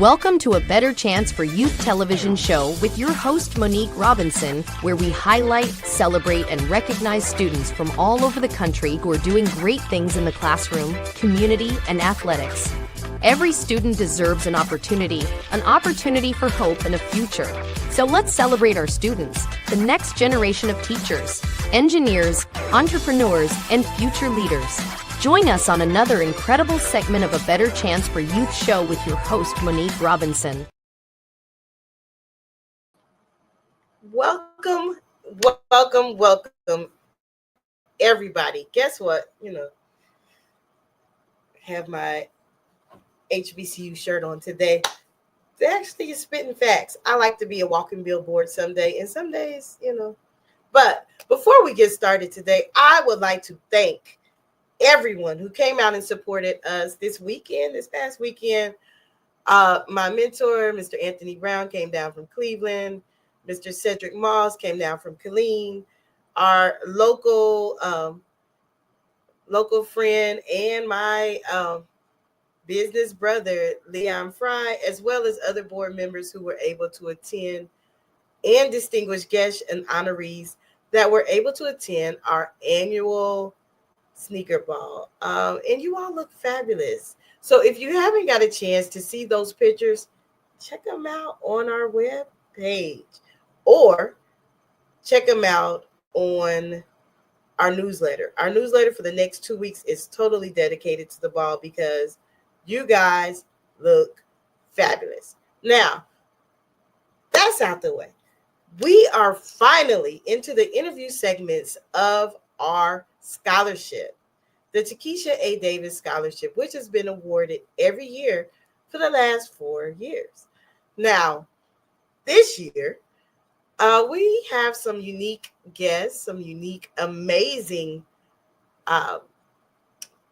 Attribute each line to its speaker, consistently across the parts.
Speaker 1: Welcome to A Better Chance for Youth television show with your host, Monique Robinson, where we highlight, celebrate, and recognize students from all over the country who are doing great things in the classroom, community, and athletics. Every student deserves an opportunity for hope and a future. So let's celebrate our students, the next generation of teachers, engineers, entrepreneurs, and future leaders. Join us on another incredible segment of A Better Chance for Youth show with your host, Monique Robinson.
Speaker 2: Welcome, everybody. Guess what? Have my HBCU shirt on today. They actually is spitting facts. I like to be a walking billboard someday, and some days, But before we get started today, I would like to thank everyone who came out and supported us this past weekend. My mentor, Mr. Anthony Brown, came down from Cleveland. Mr. Cedric Moss came down from Killeen. Our local friend and my business brother, Leon Fry, as well as other board members who were able to attend, and distinguished guests and honorees that were able to attend our annual sneaker ball. And you all look fabulous. So if you haven't got a chance to see those pictures, check them out on our web page or check them out on our newsletter. Our newsletter for the next 2 weeks is totally dedicated to the ball because you guys look fabulous. Now, that's out the way. We are finally into the interview segments of our scholarship, the Takisha A. Davis Scholarship, which has been awarded every year for the last 4 years. Now, this year, we have some unique guests, some unique, amazing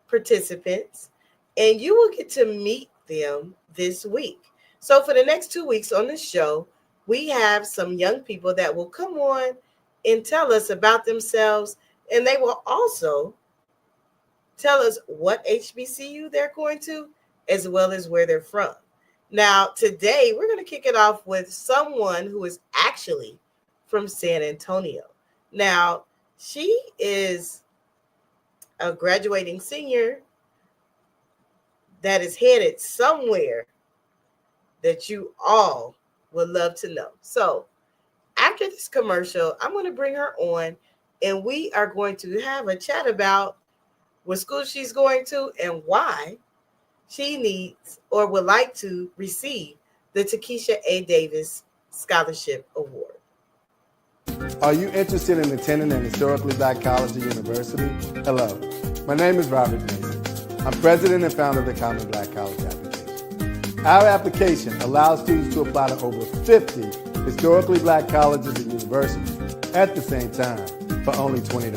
Speaker 2: participants, and you will get to meet them this week. So for the next 2 weeks on the show, we have some young people that will come on and tell us about themselves, and they will also tell us what HBCU they're going to, as well as where they're from. Now, today, we're going to kick it off with someone who is actually from San Antonio. Now, she is a graduating senior that is headed somewhere that you all would love to know. So, after this commercial, I'm going to bring her on, and we are going to have a chat about what school she's going to and why she needs or would like to receive the Takisha A. Davis Scholarship Award.
Speaker 3: Are you interested in attending an historically black college or university? Hello, my name is Robert Mason. I'm president and founder of the Common Black College application. Our application allows students to apply to over 50 historically black colleges and universities at the same time for only $20.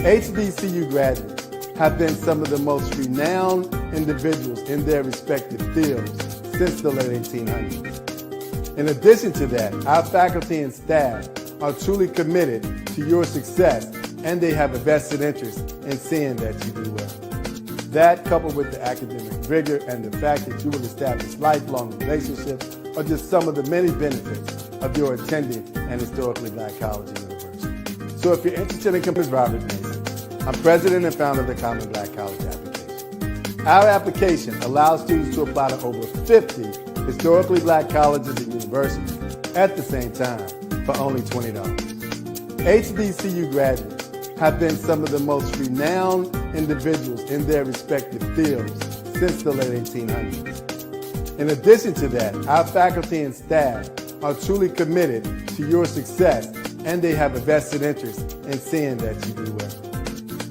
Speaker 3: HBCU graduates have been some of the most renowned individuals in their respective fields since the late 1800s. In addition to that, our faculty and staff are truly committed to your success, and they have a vested interest in seeing that you do well. That, coupled with the academic rigor and the fact that you will establish lifelong relationships, are just some of the many benefits of your attending an historically black college or university. So if you're interested in coming, Robert Mason. I'm president and founder of the Common Black College application. Our application allows students to apply to over 50 historically black colleges and universities at the same time for only $20. HBCU graduates have been some of the most renowned individuals in their respective fields since the late 1800s. In addition to that, our faculty and staff are truly committed to your success, and they have a vested interest in seeing that you do well.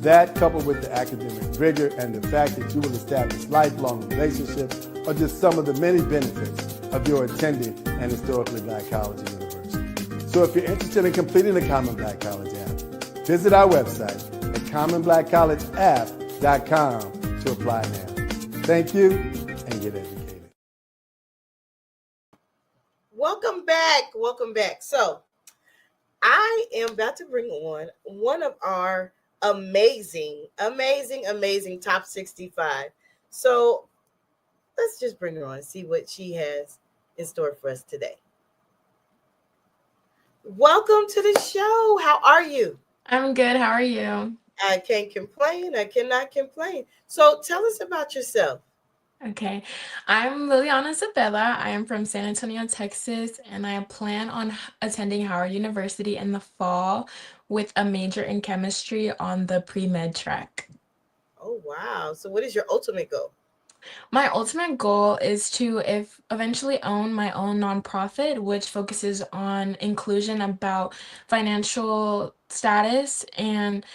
Speaker 3: That, coupled with the academic rigor and the fact that you will establish lifelong relationships, are just some of the many benefits of your attending an historically black college or university. So if you're interested in completing the Common Black College app, visit our website at commonblackcollegeapp.com to apply now. Thank you, and get educated.
Speaker 2: Welcome back. So I am about to bring on one of our amazing top 65. So let's just bring her on and see what she has in store for us today. Welcome to the show. How are you?
Speaker 4: I'm good. How are you?
Speaker 2: I can't complain. I cannot complain. So tell us about yourself.
Speaker 4: Okay. I'm Liliana Isabella. I am from San Antonio, Texas, and I plan on attending Howard University in the fall with a major in chemistry on the pre-med track.
Speaker 2: Oh, wow. So, what is your ultimate goal?
Speaker 4: My ultimate goal is to if eventually own my own nonprofit, which focuses on inclusion about financial status and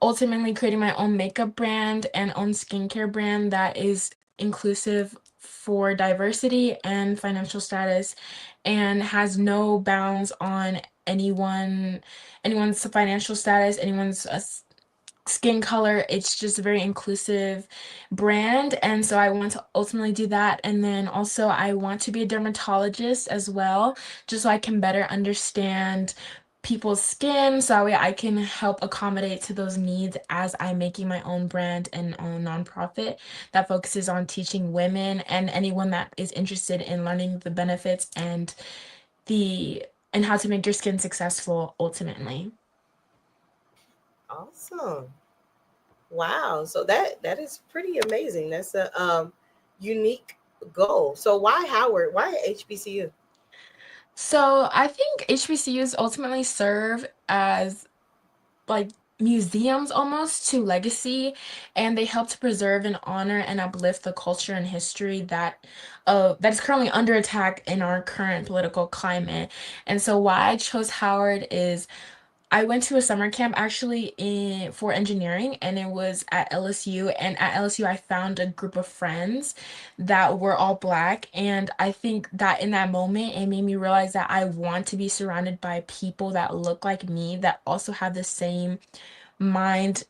Speaker 4: ultimately creating my own makeup brand and own skincare brand that is inclusive for diversity and financial status and has no bounds on anyone's financial status, anyone's skin color. It's just a very inclusive brand, and so I want to ultimately do that. And then also I want to be a dermatologist as well, just so I can better understand people's skin, so that way I can help accommodate to those needs as I'm making my own brand and own nonprofit that focuses on teaching women and anyone that is interested in learning the benefits the and how to make your skin successful ultimately.
Speaker 2: Awesome. Wow. So that is pretty amazing. That's a unique goal. So why Howard? Why HBCU?
Speaker 4: So I think HBCUs ultimately serve as like museums almost to legacy, and they help to preserve and honor and uplift the culture and history that is currently under attack in our current political climate. And so why I chose Howard is I went to a summer camp actually in for engineering, and it was at LSU. And at LSU I found a group of friends that were all Black, and I think that in that moment it made me realize that I want to be surrounded by people that look like me, that also have the same mind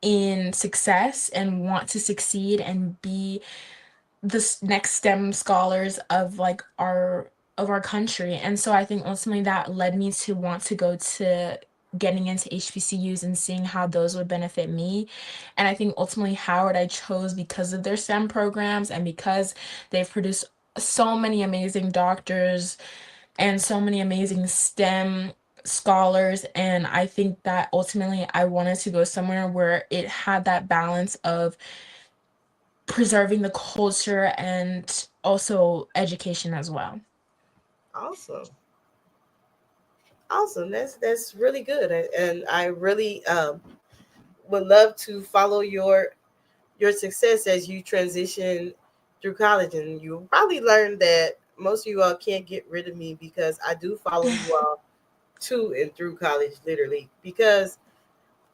Speaker 4: in success and want to succeed and be the next STEM scholars of like our country. And so I think ultimately that led me to want to go to getting into HBCUs and seeing how those would benefit me. And I think ultimately Howard I chose because of their STEM programs and because they've produced so many amazing doctors and so many amazing STEM scholars. And I think that ultimately I wanted to go somewhere where it had that balance of preserving the culture and also education as well.
Speaker 2: Awesome. Awesome. That's really good. And I really would love to follow your success as you transition through college. And you'll probably learn that most of you all can't get rid of me because I do follow you all to and through college, literally, because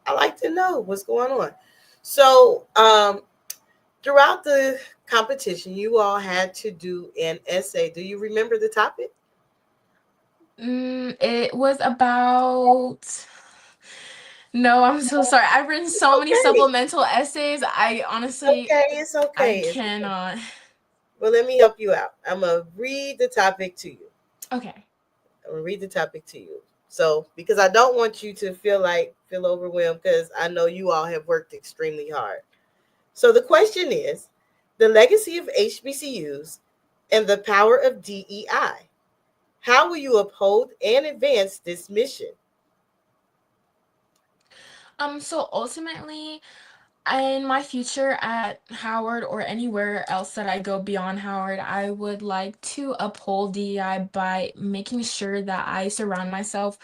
Speaker 2: I like to know what's going on. So, throughout the competition, you all had to do an essay. Do you remember the topic?
Speaker 4: It was about no, I'm so sorry. I've written
Speaker 2: It's
Speaker 4: so many
Speaker 2: okay.
Speaker 4: supplemental essays. I
Speaker 2: It's
Speaker 4: honestly
Speaker 2: okay. It's
Speaker 4: I
Speaker 2: okay. It's okay.
Speaker 4: cannot.
Speaker 2: Well, let me help you out. I'm gonna read the topic to you.
Speaker 4: Okay.
Speaker 2: I'm gonna read the topic to you. So, because I don't want you to feel overwhelmed, because I know you all have worked extremely hard. So the question is, the legacy of HBCUs and the power of DEI. How will you uphold and advance this mission?
Speaker 4: So ultimately, in my future at Howard or anywhere else that I go beyond Howard, I would like to uphold DEI by making sure that I surround myself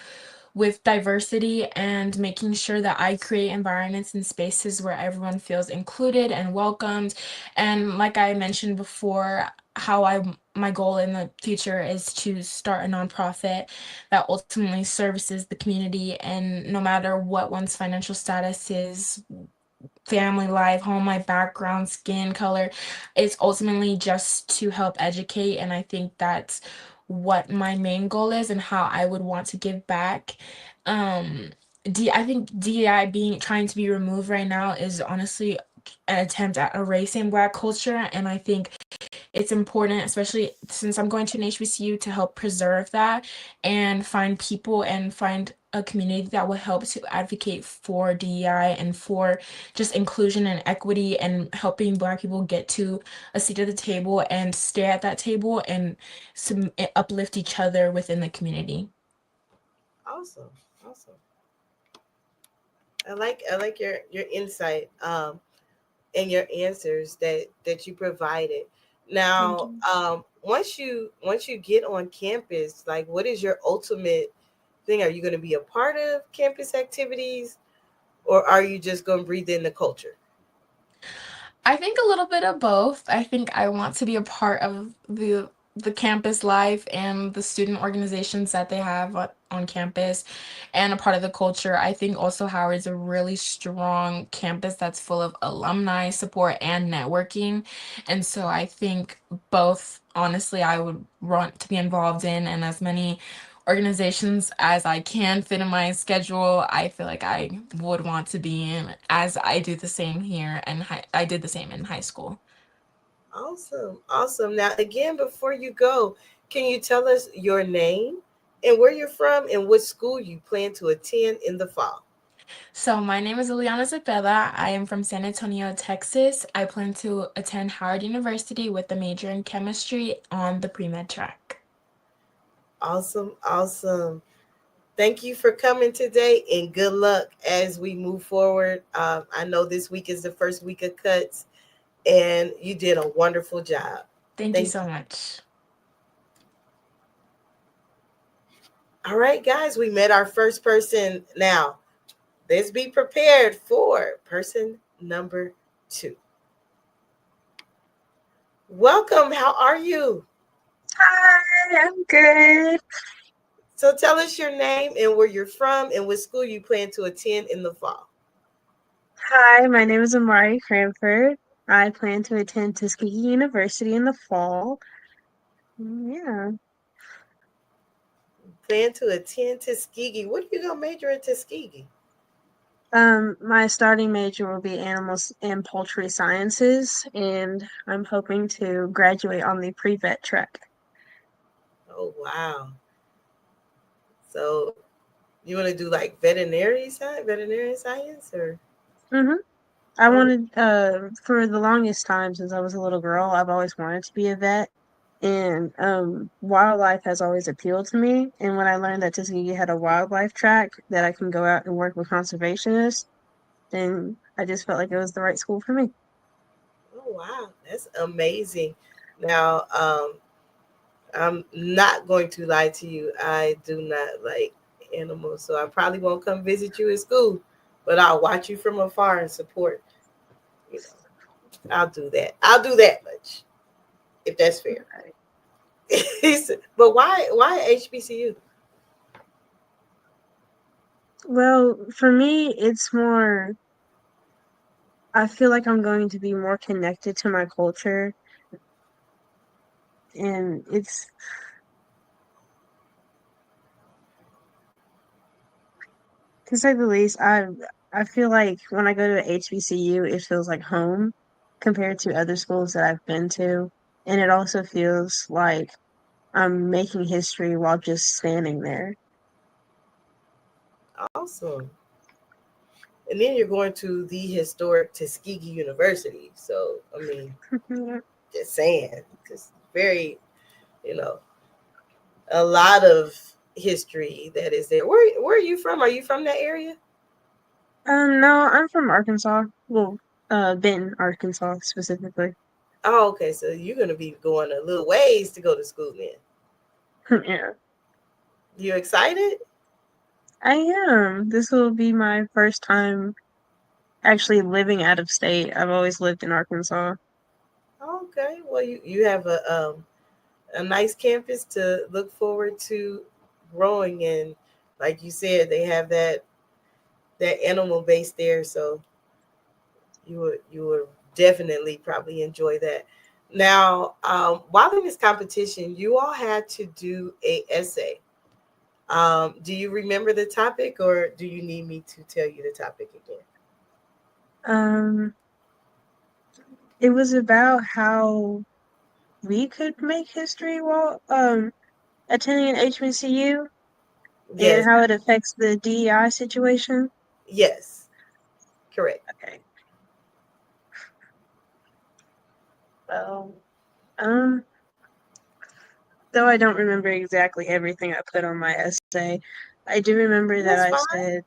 Speaker 4: with diversity and making sure that I create environments and spaces where everyone feels included and welcomed. And like I mentioned before, how my goal in the future is to start a nonprofit that ultimately services the community, and no matter what one's financial status is, family life, home life background, skin color. It's ultimately just to help educate. And I think that's what my main goal is and how I would want to give back. Um, I think DEI being trying to be removed right now is honestly an attempt at erasing Black culture. And I think it's important, especially since I'm going to an HBCU, to help preserve that and find people and find a community that will help to advocate for DEI and for just inclusion and equity and helping Black people get to a seat at the table and stay at that table and uplift each other within the community.
Speaker 2: Awesome. Awesome. I like your insight and your answers that you provided.
Speaker 4: Thank
Speaker 2: Now,
Speaker 4: you.
Speaker 2: once you get on campus, like what is your ultimate thing? Are you going to be a part of campus activities, or are you just going to breathe in the culture?
Speaker 4: I think a little bit of both. I think I want to be a part of the campus life and the student organizations that they have on campus and a part of the culture. I think also Howard's a really strong campus that's full of alumni support and networking. And so I think both, honestly, I would want to be involved in, and as many organizations as I can fit in my schedule, I feel like I would want to be in, as I do the same here, and I did the same in high school.
Speaker 2: Awesome. Awesome. Now, again, before you go, can you tell us your name and where you're from and what school you plan to attend in the fall?
Speaker 4: So my name is Liliana Zepeda. I am from San Antonio, Texas. I plan to attend Howard University with a major in chemistry on the pre-med track.
Speaker 2: Awesome. Awesome. Thank you for coming today and good luck as we move forward. I know this week is the first week of cuts, and you did a wonderful job.
Speaker 4: Thank you
Speaker 2: Thank
Speaker 4: so
Speaker 2: you.
Speaker 4: much.
Speaker 2: All right, guys, we met our first person. Now, let's be prepared for person number 2. Welcome. How are you?
Speaker 5: Hi, I'm good.
Speaker 2: So tell us your name and where you're from and what school you plan to attend in the fall.
Speaker 5: Hi, my name is Amari Cranford. I plan to attend Tuskegee University in the fall. Yeah.
Speaker 2: Plan to attend Tuskegee. What are you gonna major in Tuskegee?
Speaker 5: My starting major will be animals and poultry sciences, and I'm hoping to graduate on the pre-vet track.
Speaker 2: Oh wow. So you want to do like veterinary science, or
Speaker 5: Mm-hmm. I
Speaker 2: oh
Speaker 5: wanted, for the longest time since I was a little girl, I've always wanted to be a vet. And wildlife has always appealed to me. And when I learned that Tuskegee had a wildlife track that I can go out and work with conservationists, then I just felt like it was the right school for me.
Speaker 2: oh wow, that's amazing. Now, I'm not going to lie to you. I do not like animals, so I probably won't come visit you at school, but I'll watch you from afar and support. You know, I'll do that. I'll do that much if that's fair. But why HBCU?
Speaker 5: Well, for me, it's more, I feel like I'm going to be more connected to my culture. And it's, to say the least, I feel like when I go to a HBCU, it feels like home compared to other schools that I've been to. And it also feels like I'm making history while just standing there.
Speaker 2: Awesome. And then you're going to the historic Tuskegee University. So I mean, just saying, just very, you know, a lot of history that is there. Where are you from? Are you from that area?
Speaker 5: No, I'm from Arkansas. Well, Benton, Arkansas specifically.
Speaker 2: Oh, okay. So you're gonna be going a little ways to go to school then.
Speaker 5: Yeah,
Speaker 2: You excited?
Speaker 5: I am. This will be my first time actually living out of state. I've always lived in Arkansas.
Speaker 2: Okay. Well, you have a nice campus to look forward to growing in. Like you said, they have that animal base there, so you would definitely probably enjoy that. Now, while in this competition, you all had to do a essay. Do you remember the topic, or do you need me to tell you the topic again?
Speaker 5: Um, it was about how we could make history while attending an HBCU and
Speaker 2: Yes,
Speaker 5: how it affects the DEI situation?
Speaker 2: yes, correct.
Speaker 5: Okay. Well, um, though I don't remember exactly everything I put on my essay, I do remember that
Speaker 2: That's
Speaker 5: I
Speaker 2: fine.
Speaker 5: said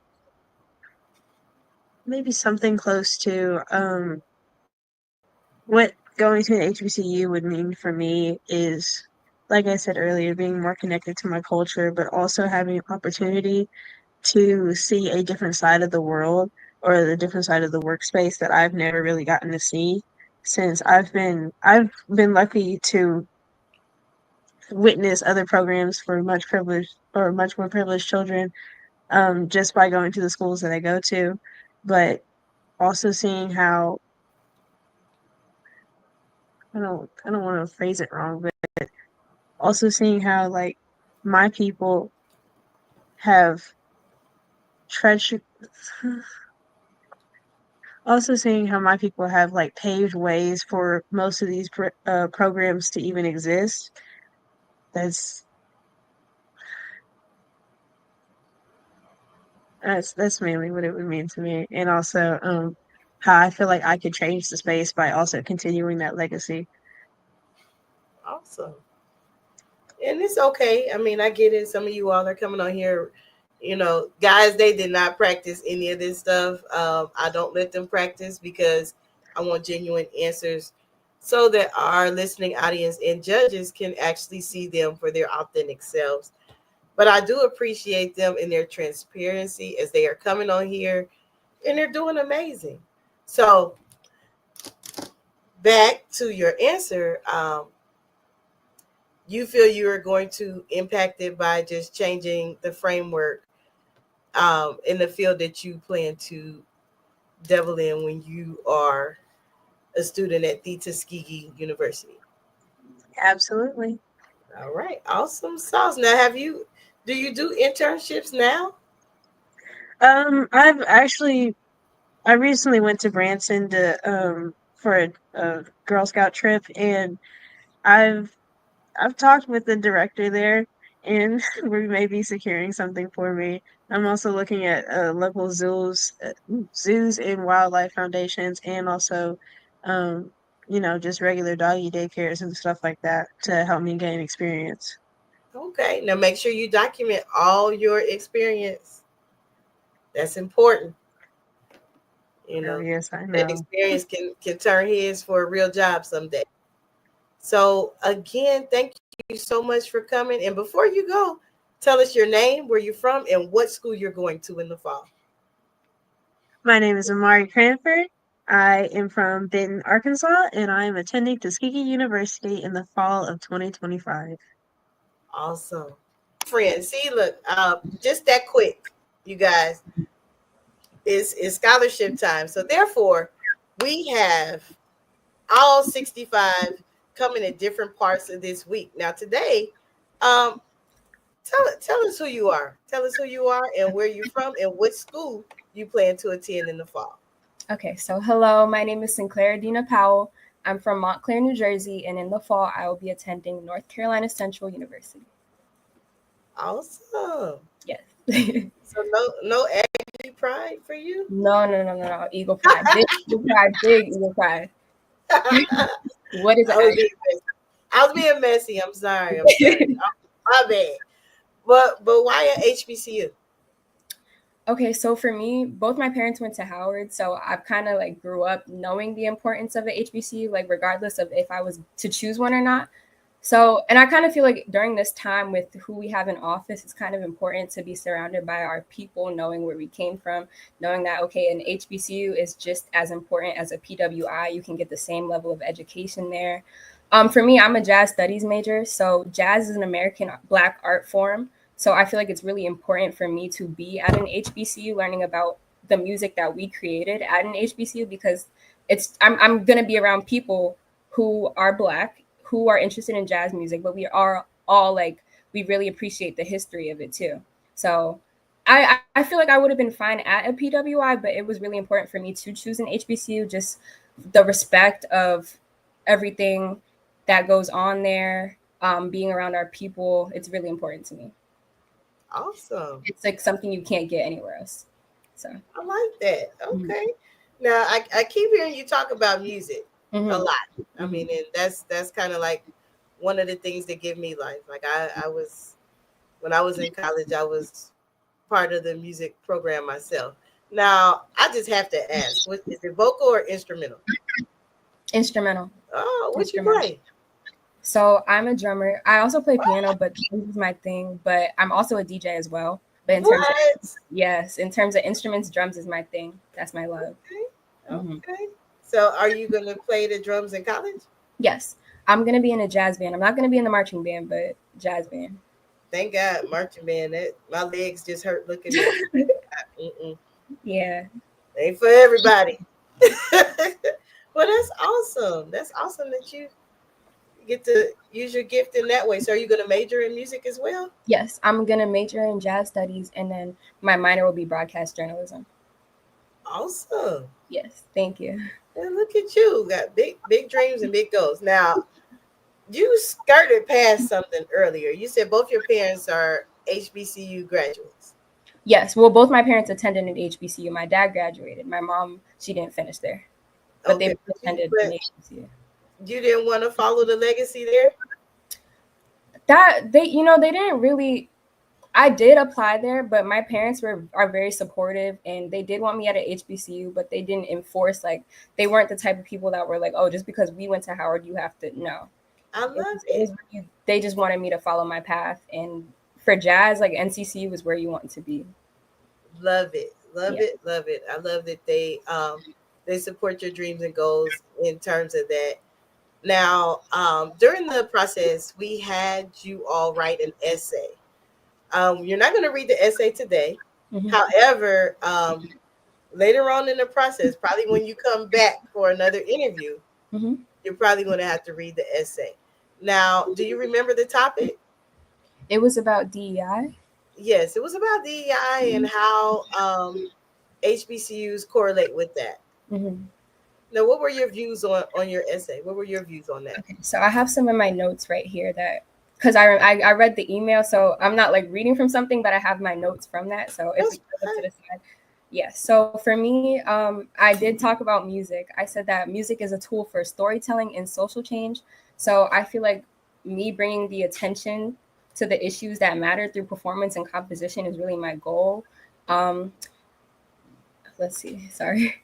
Speaker 5: maybe something close to what going to an HBCU would mean for me is, like I said earlier, being more connected to my culture, but also having opportunity to see a different side of the world or the different side of the workspace that I've never really gotten to see since I've been lucky to witness other programs for much privileged or much more privileged children just by going to the schools that I go to, but also seeing how I don't want to phrase it wrong, but also seeing how like my people have treasured also seeing how my people have like paved ways for most of these programs to even exist. That's that's mainly what it would mean to me, and also how I feel like I could change the space by also continuing that legacy.
Speaker 2: Awesome. And it's okay. I mean, I get it. Some of you all are coming on here, guys, they did not practice any of this stuff. I don't let them practice because I want genuine answers so that our listening audience and judges can actually see them for their authentic selves. But I do appreciate them in their transparency as they are coming on here and they're doing amazing. So, back to your answer, you feel you are going to impact it by just changing the framework in the field that you plan to devil in when you are a student at the Tuskegee University.
Speaker 5: Absolutely.
Speaker 2: All right, awesome sauce. Now, do you do internships now?
Speaker 5: I've actually I recently went to Branson to for a Girl Scout trip, and I've I've talked with the director there, and we may be securing something for me. I'm also looking at local zoos and wildlife foundations, and also, um, just regular doggy daycares and stuff like that to help me gain experience.
Speaker 2: Okay, now make sure you document all your experience. That's important. You
Speaker 5: Oh,
Speaker 2: know,
Speaker 5: yes, I
Speaker 2: that
Speaker 5: know.
Speaker 2: experience can turn heads for a real job someday. So again, thank you so much for coming. And before you go, tell us your name, where you're from, and what school you're going to in the fall.
Speaker 5: My name is Amari Cranford. I am from Benton, Arkansas, and I am attending Tuskegee University in the fall of 2025.
Speaker 2: Awesome. Friends, see, look, just that quick, you guys, is scholarship time. So therefore, we have all 65 coming in different parts of this week. Now today, um, tell us who you are. Tell us who you are and where you're from and what school you plan to attend in the fall.
Speaker 6: Okay, so hello, my name is Sinclair Dina Powell. I'm from Montclair, New Jersey, and in the fall, I will be attending North Carolina Central University.
Speaker 2: Awesome.
Speaker 6: Yes.
Speaker 2: So no Aggie pride for you.
Speaker 6: No. Eagle Pride. Big Eagle Pride. Big Eagle Pride. What is
Speaker 2: I
Speaker 6: it?
Speaker 2: was being messy. I was being messy. I'm sorry. I'm sorry. My bad. But why at HBCU?
Speaker 6: Okay, so for me, both my parents went to Howard, so I've kind of like grew up knowing the importance of a HBCU, like regardless of if I was to choose one or not. So, and I kind of feel like during this time with who we have in office, it's kind of important to be surrounded by our people, knowing where we came from, knowing that, okay, an HBCU is just as important as a PWI. You can get the same level of education there. For me, I'm a jazz studies major. So, jazz is an American Black art form. So, I feel like it's really important for me to be at an HBCU learning about the music that we created at an HBCU because I'm going to be around people who are Black who are interested in jazz music, but we are all like we really appreciate the history of it too. So I feel like I would have been fine at a PWI, but it was really important for me to choose an HBCU, just the respect of everything that goes on there, being around our people, it's really important to me.
Speaker 2: Awesome.
Speaker 6: It's like something you can't get anywhere else. So
Speaker 2: I like that. Okay. Now I keep hearing you talk about music a lot. I mean, and that's kind of like one of the things that give me life. Like I was when I was in college, I was part of the music program myself. Now I just have to ask, what is it, vocal or instrumental?
Speaker 6: instrumental.
Speaker 2: Oh, what you
Speaker 6: Instrumental.
Speaker 2: play?
Speaker 6: So I'm a drummer. I also play piano, but drums is my thing. But I'm also a DJ as well. But in terms of
Speaker 2: What?
Speaker 6: yes, in terms of instruments, drums is my thing. That's my love.
Speaker 2: Okay. Okay. So are you gonna play the drums in college?
Speaker 6: Yes, I'm gonna be in a jazz band. I'm not gonna be in the marching band, but jazz band.
Speaker 2: Thank God, marching band. That my legs just hurt looking at it. Mm-mm.
Speaker 6: Yeah.
Speaker 2: Ain't for everybody. Well, that's awesome. That's awesome that you get to use your gift in that way. So, are you going to major in music as well?
Speaker 6: Yes, I'm gonna major in jazz studies, and then my minor will be broadcast journalism.
Speaker 2: Awesome.
Speaker 6: Yes, thank you.
Speaker 2: And look at you, got big dreams and big goals. Now, you skirted past something earlier. You said both your parents are HBCU graduates.
Speaker 6: Yes, well, both my parents attended an HBCU. My dad graduated. My mom, she didn't finish there, but they
Speaker 2: Okay,
Speaker 6: both attended an
Speaker 2: but
Speaker 6: HBCU.
Speaker 2: you didn't want to follow the legacy there.
Speaker 6: That they didn't really. I did apply there, but my parents are very supportive, and they did want me at a HBCU, but they didn't enforce, like, they weren't the type of people that were like, oh, just because we went to Howard, you have to. No,
Speaker 2: I
Speaker 6: it
Speaker 2: love
Speaker 6: was, it
Speaker 2: it.
Speaker 6: was really, they just wanted me to follow my path, and for jazz, like NCCU was where you want to be.
Speaker 2: Love it. Love
Speaker 6: Yeah.
Speaker 2: it. Love it. I love that they support your dreams and goals in terms of that. Now, during the process, we had you all write an essay. You're not going to read the essay today.
Speaker 6: Mhm.
Speaker 2: However, later on in the process, probably when you come back for another interview,
Speaker 6: Mhm.
Speaker 2: you're probably going to have to read the essay. Now, do you remember the topic?
Speaker 6: It was about DEI.
Speaker 2: Yes, it was about DEI and how HBCUs correlate with that.
Speaker 6: Mhm.
Speaker 2: Now, what were your views on your essay? What were your views on that?
Speaker 6: Okay, so I have some of my notes right here that because I read the email, so I'm not like reading from something, but I have my notes from that. So if we
Speaker 2: That's
Speaker 6: put it to
Speaker 2: fine.
Speaker 6: the side, yes. So for me, I did talk about music. I said that music is a tool for storytelling and social change. So I feel like me bringing the attention to the issues that matter through performance and composition is really my goal. Um, let's see. Sorry.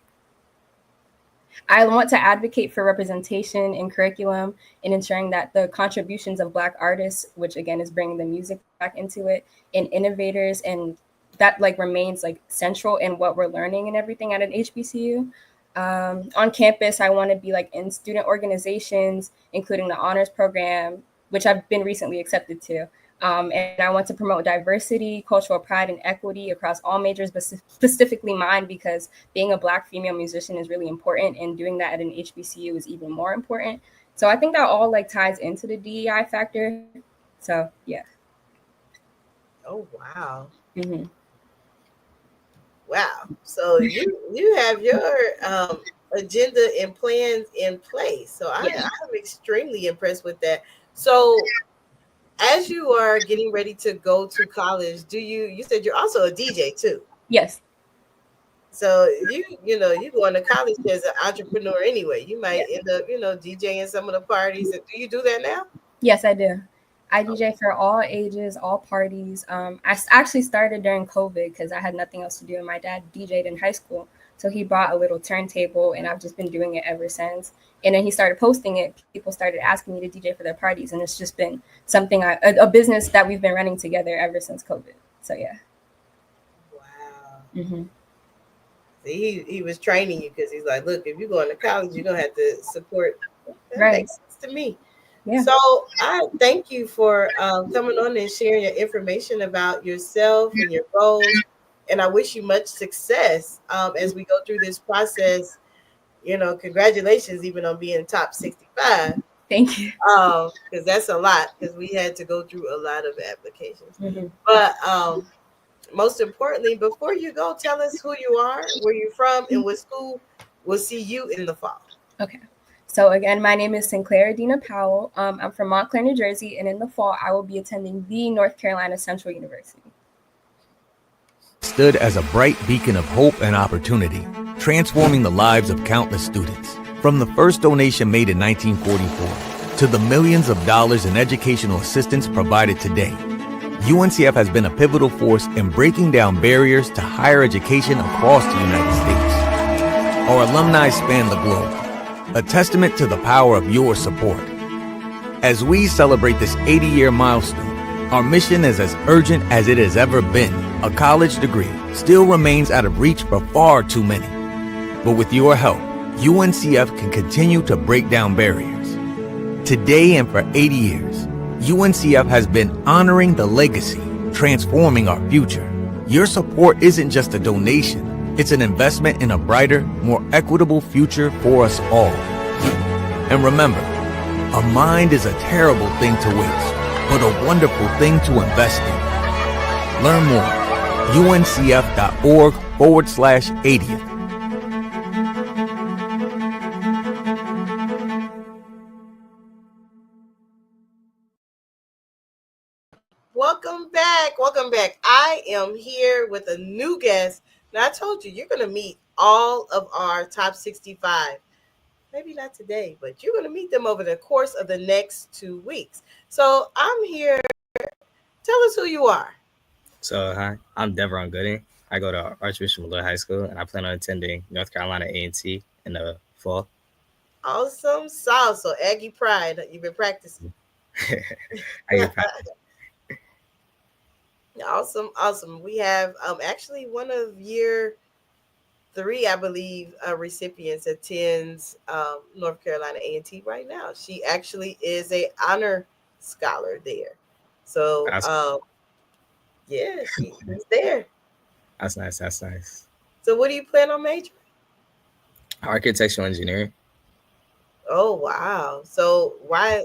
Speaker 6: I want to advocate for representation in curriculum and ensuring that the contributions of Black artists, which again is bringing the music back into it, and innovators, and that like remains like central in what we're learning and everything at an HBCU. On campus, I want to be like in student organizations, including the honors program, which I've been recently accepted to. And I want to promote diversity, cultural pride, and equity across all majors, but specifically mine because being a Black female musician is really important, and doing that at an HBCU is even more important. So I think that all like ties into the DEI factor. So yeah.
Speaker 2: Oh wow,
Speaker 6: Hmm.
Speaker 2: wow! So you have your agenda and plans in place. So
Speaker 6: Yeah.
Speaker 2: I'm extremely impressed with that. So as you are getting ready to go to college, you said you're also a DJ too.
Speaker 6: Yes.
Speaker 2: So you going to college as an entrepreneur anyway. You might
Speaker 6: Yeah.
Speaker 2: end up DJing some of the parties. And do you do that now?
Speaker 6: Yes, I do. I
Speaker 2: Oh,
Speaker 6: DJ for all ages, all parties. Actually started during COVID because I had nothing else to do, and my dad DJ'd in high school, so he bought a little turntable, and I've just been doing it ever since. And then he started posting it. People started asking me to DJ for their parties, and it's just been something a business that we've been running together ever since COVID. So yeah.
Speaker 2: wow.
Speaker 6: Hmm.
Speaker 2: See, he was training you because he's like, look, if you're going to college, you're gonna have to support. That
Speaker 6: Right.
Speaker 2: makes sense to me.
Speaker 6: Yeah.
Speaker 2: So I thank you for coming on and sharing your information about yourself and your goals. And I wish you much success as we go through this process. Congratulations even on being top 65,
Speaker 6: Thank you.
Speaker 2: because that's a lot because we had to go through a lot of applications.
Speaker 6: Hmm.
Speaker 2: But most importantly, before you go, tell us who you are, where you're from, and what school. We'll see you in the fall.
Speaker 6: Okay. So again, my name is Sinclair Dina Powell. I'm from Montclair, New Jersey, and in the fall, I will be attending the North Carolina Central University.
Speaker 7: Stood as a bright beacon of hope and opportunity, transforming the lives of countless students. From the first donation made in 1944 to the millions of dollars in educational assistance provided today, UNCF has been a pivotal force in breaking down barriers to higher education across the United States. Our alumni span the globe, a testament to the power of your support. As we celebrate this 80-year milestone, our mission is as urgent as it has ever been. A college degree still remains out of reach for far too many. But with your help, UNCF can continue to break down barriers. Today and for 80 years, UNCF has been honoring the legacy, transforming our future. Your support isn't just a donation, it's an investment in a brighter, more equitable future for us all. And remember, a mind is a terrible thing to waste, but a wonderful thing to invest in. Learn more. uncf.org/80th.
Speaker 2: Welcome back. Welcome back. I am here with a new guest. Now, I told you, you're going to meet all of our top 65. Maybe not today, but you're going to meet them over the course of the next 2 weeks. So I'm here. Tell us who you are.
Speaker 8: So, hi, I'm Devron Gooding. I go to Archbishop Malloy High School, and I plan on attending North Carolina A&T in the fall.
Speaker 2: Awesome sauce. So Aggie Pride, you've been practicing. Awesome. We have actually one of year 3, I believe, recipients attends North Carolina A&T right now. She actually is a honor scholar there. So yeah, she's there.
Speaker 8: That's nice.
Speaker 2: So what do you plan on majoring?
Speaker 8: Architectural engineering.
Speaker 2: Oh wow. So why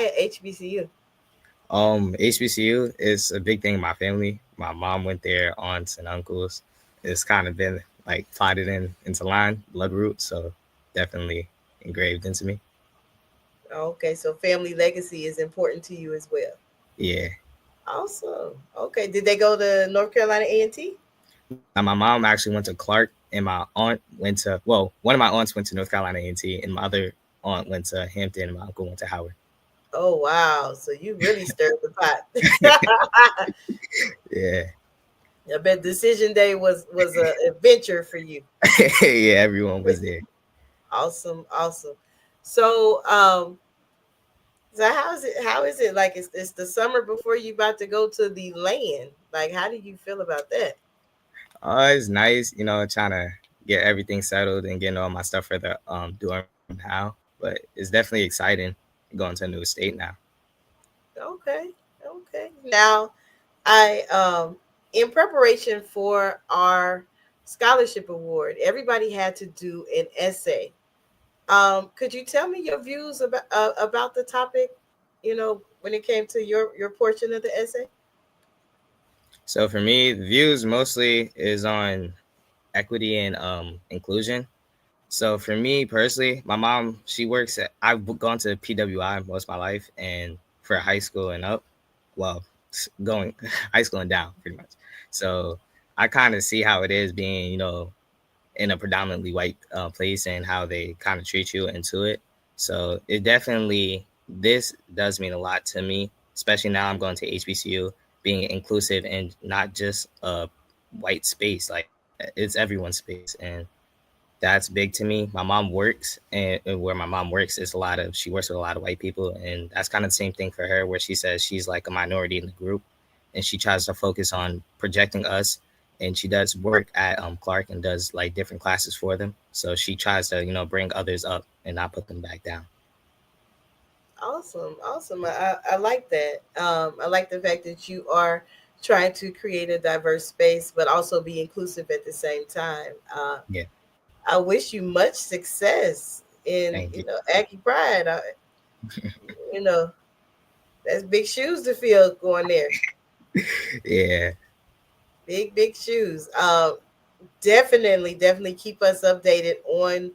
Speaker 2: at HBCU?
Speaker 8: HBCU is a big thing in my family. My mom went there, aunts and uncles. It's kind of been like plotted into line, blood root, so definitely engraved into me.
Speaker 2: Okay, so family legacy is important to you as well.
Speaker 8: Yeah.
Speaker 2: Awesome. Okay, did they go to North Carolina A&T?
Speaker 8: Now, my mom actually went to Clark, and my aunt went to, well, one of my aunts went to North Carolina A&T, and my other aunt went to Hampton, and my uncle went to Howard.
Speaker 2: Oh wow! So you really stirred the pot.
Speaker 8: Yeah.
Speaker 2: I bet decision day was an adventure for you.
Speaker 8: Yeah, everyone was there.
Speaker 2: Awesome. So so how is it like it's the summer before you about to go to the land? Like how do you feel about that?
Speaker 8: It's nice, trying to get everything settled and getting all my stuff for the doing now. But it's definitely exciting going to a new state now.
Speaker 2: Okay. Now I in preparation for our scholarship award, everybody had to do an essay. Could you tell me your views about the topic, when it came to your portion of the essay?
Speaker 8: So for me, the views mostly is on equity and inclusion. So for me personally, my mom, I've gone to PWI most of my life, and for high school and up, well, going high school and down pretty much. So I kind of see how it is being, in a predominantly white place and how they kind of treat you into it. So this does mean a lot to me, especially now I'm going to HBCU, being inclusive and not just a white space. Like it's everyone's space. And that's big to me. My mom works, and where my mom works is she works with a lot of white people. And that's kind of the same thing for her, where she says she's like a minority in the group, and she tries to focus on projecting us. And she does work at Clark and does like different classes for them. So she tries to, bring others up and not put them back down.
Speaker 2: Awesome. I like that. I like the fact that you are trying to create a diverse space, but also be inclusive at the same time.
Speaker 8: Yeah.
Speaker 2: I wish you much success in, Aggie Pride. That's big shoes to fill going there.
Speaker 8: Yeah.
Speaker 2: Big shoes. Definitely keep us updated on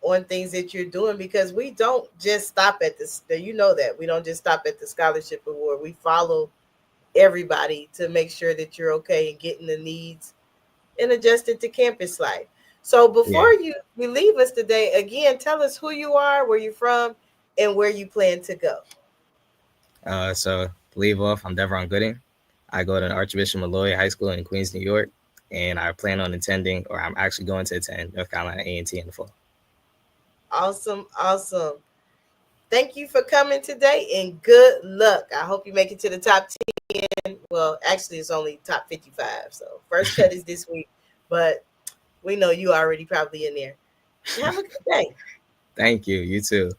Speaker 2: on things that you're doing, because we don't just stop at this. You know that we don't just stop at the scholarship award. We follow everybody to make sure that you're okay and getting the needs and adjusted to campus life. So before
Speaker 8: Yeah.
Speaker 2: you leave us today, again, tell us who you are, where you're from, and where you plan to go.
Speaker 8: So to leave off, I'm Devron Gooding. I go to Archbishop Malloy High School in Queens, New York, and I plan on attending, or I'm actually going to attend North Carolina A&T in the fall.
Speaker 2: Awesome, awesome. Thank you for coming today, and good luck. I hope you make it to the top 10. Well, actually, it's only top 55. So first cut is this week, but we know you already probably in there. Have a good day.
Speaker 8: Thank you. You too.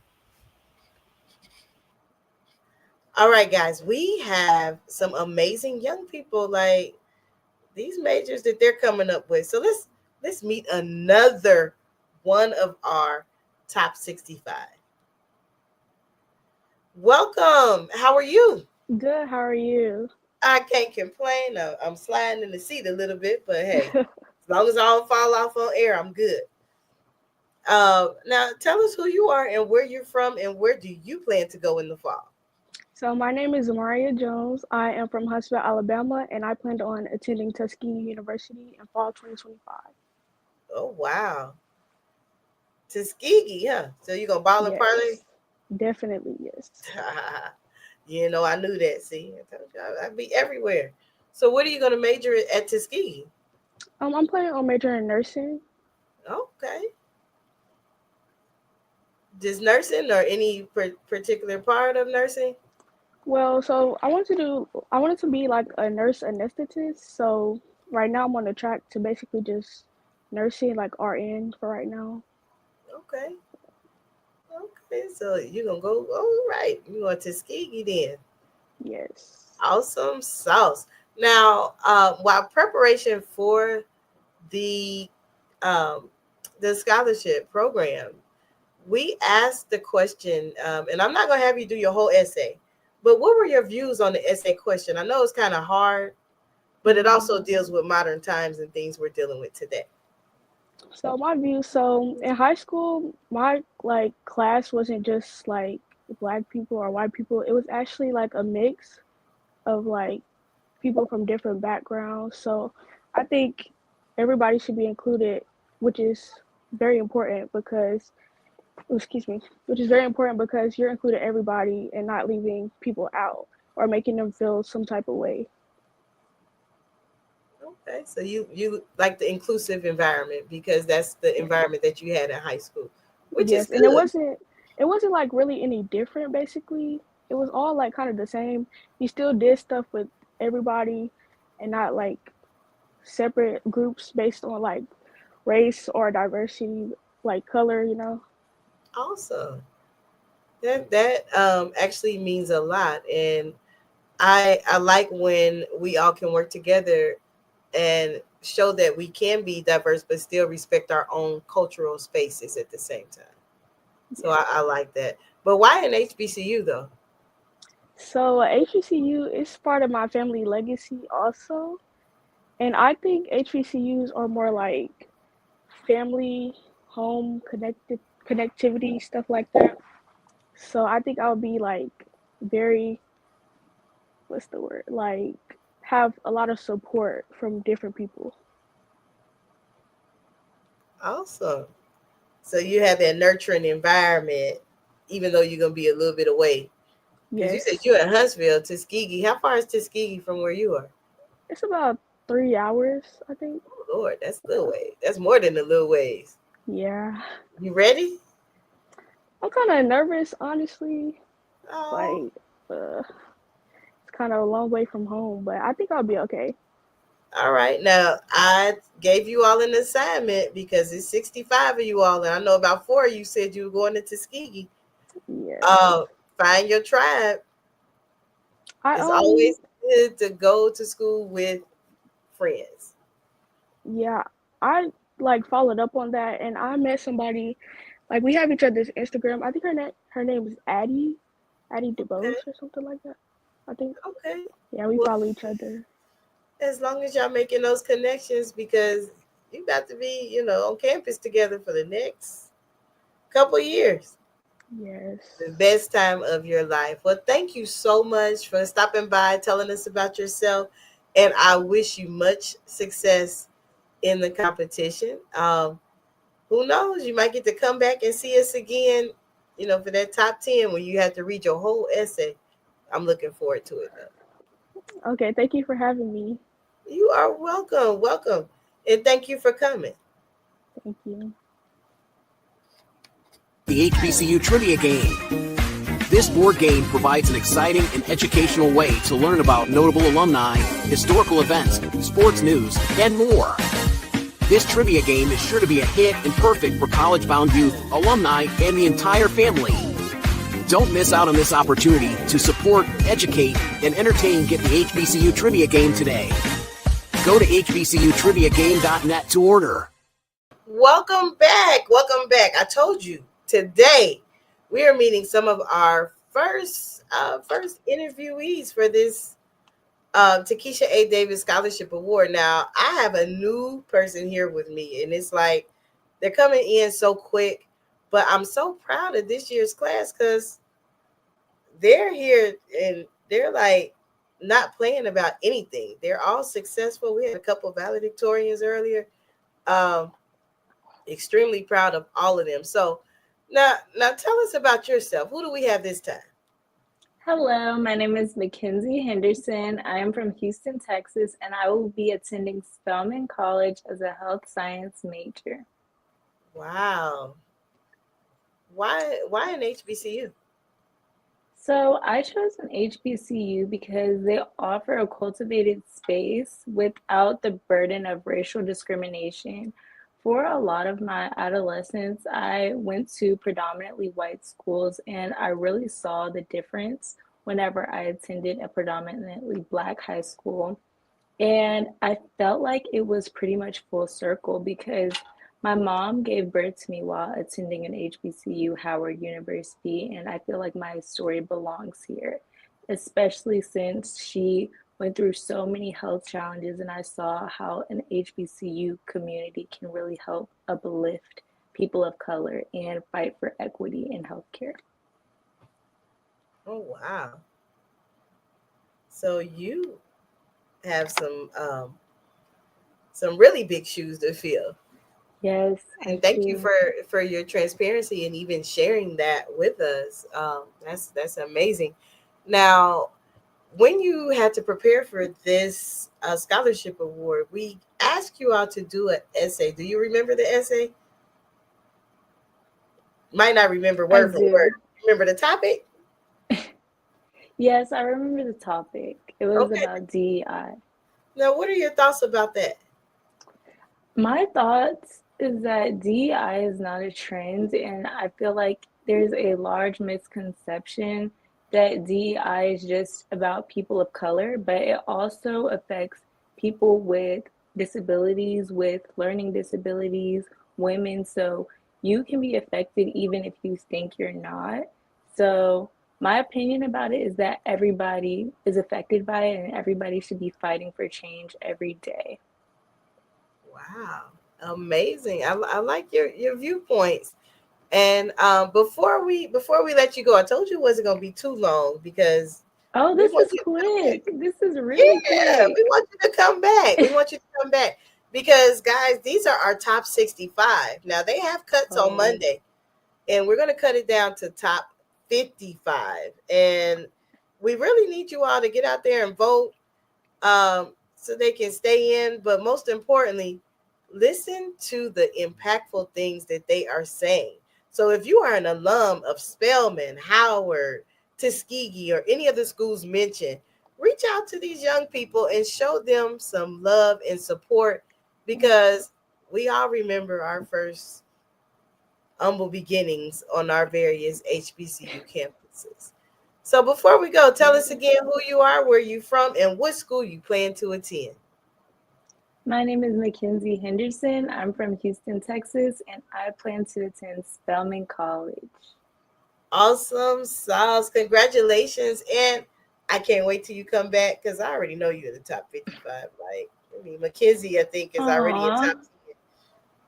Speaker 2: All right, guys, we have some amazing young people, like these majors that they're coming up with. So let's meet another one of our top 65. Welcome. How are you?
Speaker 9: Good. How are you?
Speaker 2: I can't complain. I'm sliding in the seat a little bit, but hey, as long as I don't fall off on air, I'm good. Now tell us who you are and where you're from, and where do you plan to go in the fall?
Speaker 9: So my name is Zamaria Jones. I am from Huntsville, Alabama, and I planned on attending Tuskegee University in fall 2025.
Speaker 2: Oh wow, Tuskegee, huh? So you gonna ball and parlay?
Speaker 9: Yes, definitely yes.
Speaker 2: You know, I knew that. See, I told you I'd be everywhere. So what are you gonna major at Tuskegee?
Speaker 9: I'm planning on majoring in nursing.
Speaker 2: Okay. Just nursing or any particular part of nursing?
Speaker 9: Well, so I wanted to be like a nurse anesthetist. So right now I'm on the track to basically just nursing like RN for right now.
Speaker 2: Okay. Okay. So you're gonna go, all right. You're going to Tuskegee then.
Speaker 9: Yes.
Speaker 2: Awesome sauce. Now, while preparation for the um, the scholarship program, we asked the question, and I'm not going to have you do your whole essay, but what were your views on the essay question? I know it's kind of hard, but it also deals with modern times and things we're dealing with today.
Speaker 9: So my view, so in high school, my like class wasn't just like black people or white people. It was actually like a mix of like people from different backgrounds. So I think everybody should be included, which is very important because, excuse me, which is very important because you're including everybody and not leaving people out or making them feel some type of way.
Speaker 2: Okay, so you like the inclusive environment because that's the environment that you had in high school, which is
Speaker 9: Yes, and
Speaker 2: good.
Speaker 9: it wasn't like really any different basically. It was all like kind of the same. You still did stuff with everybody and not like separate groups based on like race or diversity, like color, you know.
Speaker 2: Awesome. That actually means a lot, and I like when we all can work together and show that we can be diverse but still respect our own cultural spaces at the same time. So I like that. But why an HBCU though?
Speaker 9: So HBCU is part of my family legacy also. And I think HBCUs are more like family, home connectivity, stuff like that. So I think I would be like very, what's the word? Like have a lot of support from different people.
Speaker 2: Awesome. So you have that nurturing environment, even though you're gonna be a little bit away. Because you said
Speaker 9: Yes.
Speaker 2: you're in Huntsville, Tuskegee. How far is Tuskegee from where you are?
Speaker 9: It's about 3 hours, I think.
Speaker 2: Oh, Lord, that's a little way. That's more than a little ways.
Speaker 9: Yeah.
Speaker 2: You ready?
Speaker 9: I'm kind of nervous, honestly.
Speaker 2: Oh,
Speaker 9: Like, it's kind of a long way from home, but I think I'll be okay.
Speaker 2: all right. Now, I gave you all an assignment because it's 65 of you all, and I know about 4 of you said you were going to Tuskegee.
Speaker 9: Yes.
Speaker 2: Uh, find your tribe.
Speaker 9: I
Speaker 2: It's always good to go to school with friends.
Speaker 9: Yeah, I like followed up on that, and I met somebody. Like we have each other's Instagram. I think her name is Addie
Speaker 2: Okay.
Speaker 9: DeBose or something like that. I think.
Speaker 2: Okay.
Speaker 9: Yeah, we
Speaker 2: Well,
Speaker 9: follow each other.
Speaker 2: as long as y'all making those connections, because you got to be, on campus together for the next couple years.
Speaker 9: Yes.
Speaker 2: The best time of your life. Well, thank you so much for stopping by, telling us about yourself, and I wish you much success in the competition. Who knows? You might get to come back and see us again, for that top 10 when you have to read your whole essay. I'm looking forward to it, though.
Speaker 9: Okay, thank you for having me.
Speaker 2: You are welcome. Welcome. And thank you for coming.
Speaker 9: Thank you.
Speaker 10: The HBCU Trivia Game. This board game provides an exciting and educational way to learn about notable alumni, historical events, sports news, and more. This trivia game is sure to be a hit and perfect for college-bound youth, alumni, and the entire family. Don't miss out on this opportunity to support, educate, and entertain Get the HBCU Trivia Game today. Go to hbcutriviagame.net to order.
Speaker 2: Welcome back. Welcome back. I told you today we are meeting some of our first interviewees for this Takisha A. Davis Scholarship Award. Now, I have a new person here with me, and it's like they're coming in so quick, but I'm so proud of this year's class because they're here and they're like not playing about anything. They're all successful. We had a couple of valedictorians earlier. Extremely proud of all of them. So now tell us about yourself. Who do we have this time?
Speaker 11: Hello, my name is Mackenzie Henderson. I am from Houston, Texas, and I will be attending Spelman College as a health science major.
Speaker 2: Wow. Why an HBCU?
Speaker 11: So I chose an HBCU because they offer a cultivated space without the burden of racial discrimination. For a lot of my adolescence, I went to predominantly white schools, and I really saw the difference whenever I attended a predominantly Black high school. And I felt like it was pretty much full circle because my mom gave birth to me while attending an HBCU, Howard University, and I feel like my story belongs here, especially since she went through so many health challenges, and I saw how an HBCU community can really help uplift people of color and fight for equity in healthcare.
Speaker 2: Oh, wow. So you have some really big shoes to fill.
Speaker 11: Yes,
Speaker 2: and thank you for your transparency and even sharing that with us. That's amazing. Now, when you had to prepare for this scholarship award, we asked you all to do an essay. Do you remember the essay? Might not remember word for word. Remember the topic?
Speaker 11: Yes, I remember the topic. It was about DEI.
Speaker 2: Now, what are your thoughts about that?
Speaker 11: My thoughts is that DEI is not a trend, and I feel like there's a large misconception that DEI is just about people of color, but it also affects people with disabilities, with learning disabilities, women. So you can be affected even if you think you're not. So my opinion about it is that everybody is affected by it and everybody should be fighting for change every day.
Speaker 2: Wow. Amazing. I like your viewpoints. And before we let you go, I told you it wasn't going to be too long because
Speaker 11: this is quick. This is really quick.
Speaker 2: We want you to come back. We want you to come back because, guys, these are our top 65. Now, they have cuts on Monday, and we're going to cut it down to top 55. And we really need you all to get out there and vote so they can stay in. But most importantly, listen to the impactful things that they are saying. So if you are an alum of Spelman, Howard, Tuskegee, or any of the schools mentioned, reach out to these young people and show them some love and support because we all remember our first humble beginnings on our various HBCU campuses. So before we go, tell us again who you are, where you're from, and what school you plan to attend.
Speaker 11: My name is Mackenzie Henderson. I'm from Houston, Texas, and I plan to attend Spelman College.
Speaker 2: Awesome sauce. Congratulations. And I can't wait till you come back because I already know you're in the top 55. Mackenzie, I think, is already in top 10.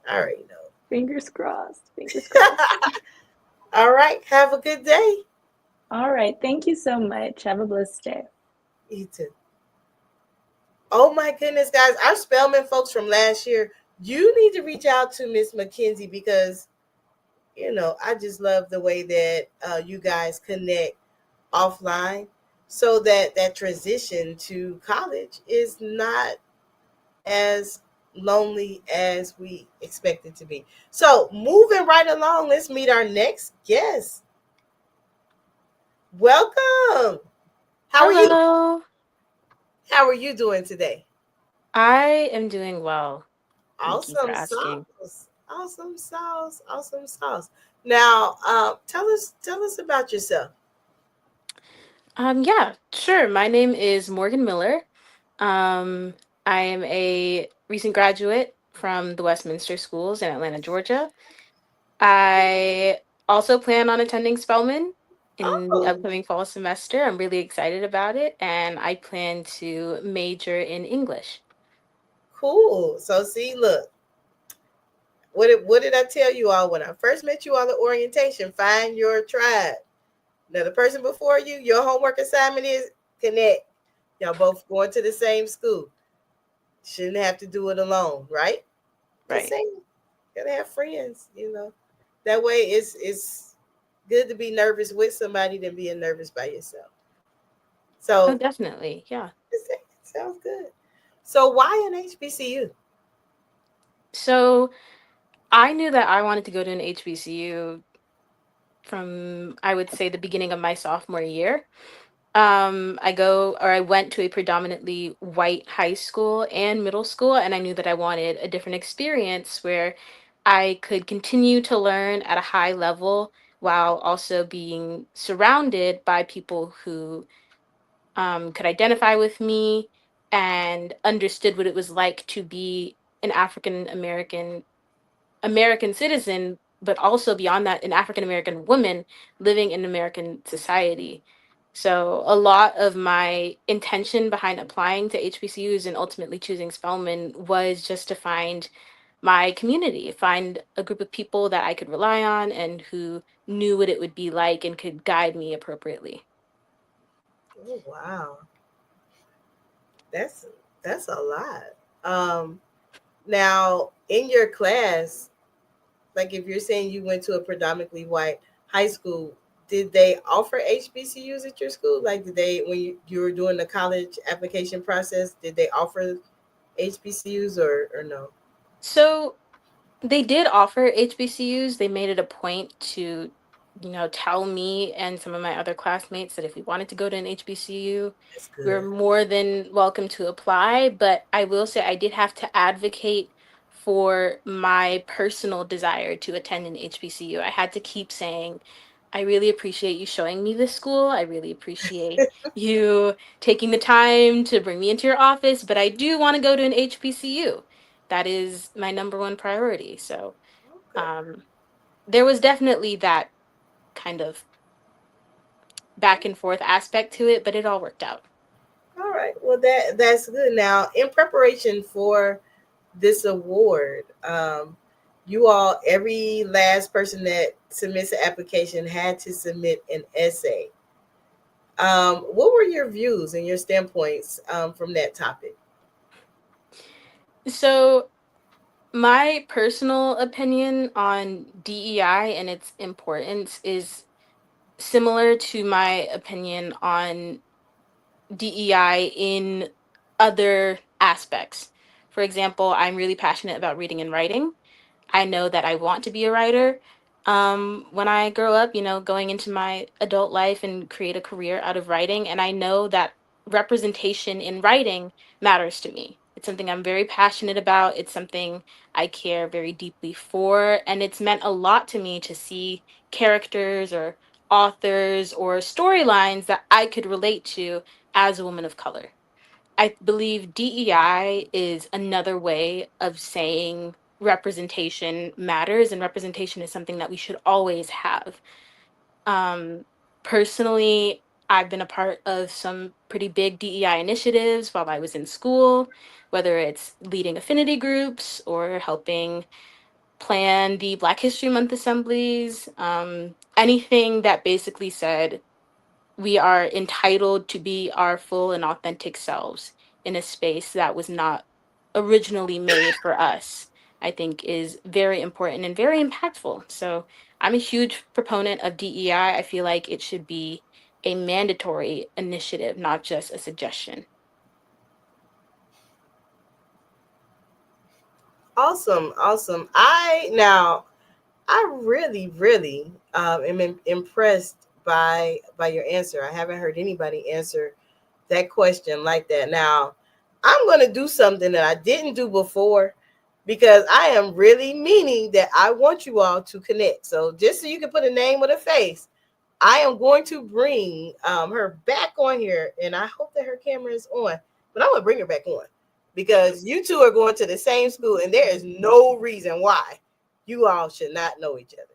Speaker 2: I already know.
Speaker 11: Fingers crossed. Fingers crossed.
Speaker 2: All right. Have a good day.
Speaker 11: All right. Thank you so much. Have a blessed day.
Speaker 2: You too. Oh my goodness, guys. Our Spelman folks from last year, you need to reach out to Miss Mackenzie because, I just love the way that you guys connect offline so that that transition to college is not as lonely as we expect it to be. So, moving right along, let's meet our next guest. Welcome. How are you?
Speaker 12: Hello.
Speaker 2: How are you doing today?
Speaker 12: I am doing well. Thank you for
Speaker 2: Awesome
Speaker 12: asking.
Speaker 2: sauce. Awesome sauce. Awesome sauce. Now, tell us about yourself.
Speaker 12: Yeah, sure. My name is Morgan Miller. Um, I am a recent graduate from the Westminster Schools in Atlanta, Georgia. I also plan on attending Spelman in the
Speaker 2: Oh,
Speaker 12: upcoming fall semester. I'm really excited about it, and I plan to major in English.
Speaker 2: cool. So see, look, what did I tell you all when I first met you all at orientation? Find your tribe. Now the person before you, your homework assignment is connect. Y'all both going to the same school. Shouldn't have to do it alone, right? Just
Speaker 12: Right.
Speaker 2: saying. Gotta have friends. That way it's good to be nervous with somebody than being nervous by yourself.
Speaker 12: Oh,
Speaker 2: So
Speaker 12: definitely. Yeah.
Speaker 2: sounds good. So why an HBCU?
Speaker 12: So I knew that I wanted to go to an HBCU from, I would say, the beginning of my sophomore year. I went to a predominantly white high school and middle school, and I knew that I wanted a different experience where I could continue to learn at a high level while also being surrounded by people who could identify with me and understood what it was like to be an American citizen, but also beyond that, an African American woman living in American society. So a lot of my intention behind applying to HBCUs and ultimately choosing Spelman was just to find my community, find a group of people that I could rely on and who knew what it would be like and could guide me appropriately.
Speaker 2: Oh wow, that's that's a lot. Um, Now in your class, like if you're saying you went to a predominantly white high school, did they offer HBCUs at your school? Like did they when you were doing the college application process, did they offer HBCUs or no?
Speaker 12: So they did offer HBCUs. They made it a point to, tell me and some of my other classmates that if we wanted to go to an HBCU,
Speaker 2: That's
Speaker 12: we were
Speaker 2: good.
Speaker 12: more than welcome to apply. But I will say I did have to advocate for my personal desire to attend an HBCU. I had to keep saying, I really appreciate you showing me this school. I really appreciate you taking the time to bring me into your office, but I do want to go to an HBCU. That is my number one priority. So
Speaker 2: Okay.
Speaker 12: um, there was definitely that kind of back and forth aspect to it, but it all worked out.
Speaker 2: All right. Well, that's good. Now, in preparation for this award, you all, every last person that submits an application had to submit an essay. What were your views and your standpoints from that topic?
Speaker 12: So my personal opinion on DEI and its importance is similar to my opinion on DEI in other aspects. For example, I'm really passionate about reading and writing. I know that I want to be a writer. When I grow up, going into my adult life and create a career out of writing, and I know that representation in writing matters to me. It's something I'm very passionate about. It's something I care very deeply for, and it's meant a lot to me to see characters or authors or storylines that I could relate to as a woman of color. I believe DEI is another way of saying representation matters, and representation is something that we should always have. Um, Personally, I've been a part of some pretty big DEI initiatives while I was in school, whether it's leading affinity groups or helping plan the Black History Month assemblies, anything that basically said we are entitled to be our full and authentic selves in a space that was not originally made for us, I think is very important and very impactful. So I'm a huge proponent of DEI. I feel like it should be a mandatory initiative, not just a suggestion.
Speaker 2: Awesome. I really am impressed by your answer. I haven't heard anybody answer that question like that. Now, I'm going to do something that I didn't do before because I am really meaning that I want you all to connect. So just so you can put a name with a face, I am going to bring her back on here, and I hope that her camera is on, but I'm going to bring her back on because you two are going to the same school, and there is no reason why you all should not know each other.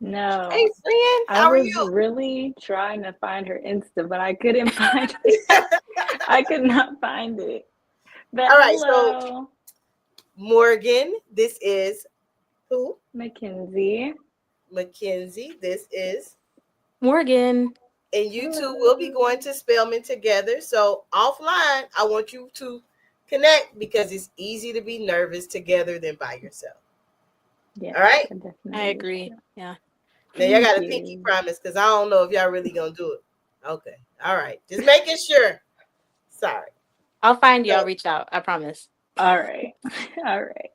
Speaker 11: No.
Speaker 2: Hey, friend, how are you?
Speaker 11: I was really trying to find her Insta, but I couldn't find it. I could not find it. But
Speaker 2: all right,
Speaker 11: hello.
Speaker 2: so Morgan, this is who?
Speaker 11: Mackenzie.
Speaker 2: Mackenzie, this is
Speaker 12: Morgan.
Speaker 2: And you two will be going to Spelman together. So offline, I want you to connect because it's easy to be nervous together than by yourself.
Speaker 11: Yeah.
Speaker 2: All right?
Speaker 12: I agree. Yeah.
Speaker 2: Now y'all got a pinky promise because I don't know if y'all really gonna do it. Okay. All right. Just making sure. Sorry.
Speaker 12: I'll find you. I'll reach out. I promise.
Speaker 11: All right. All right.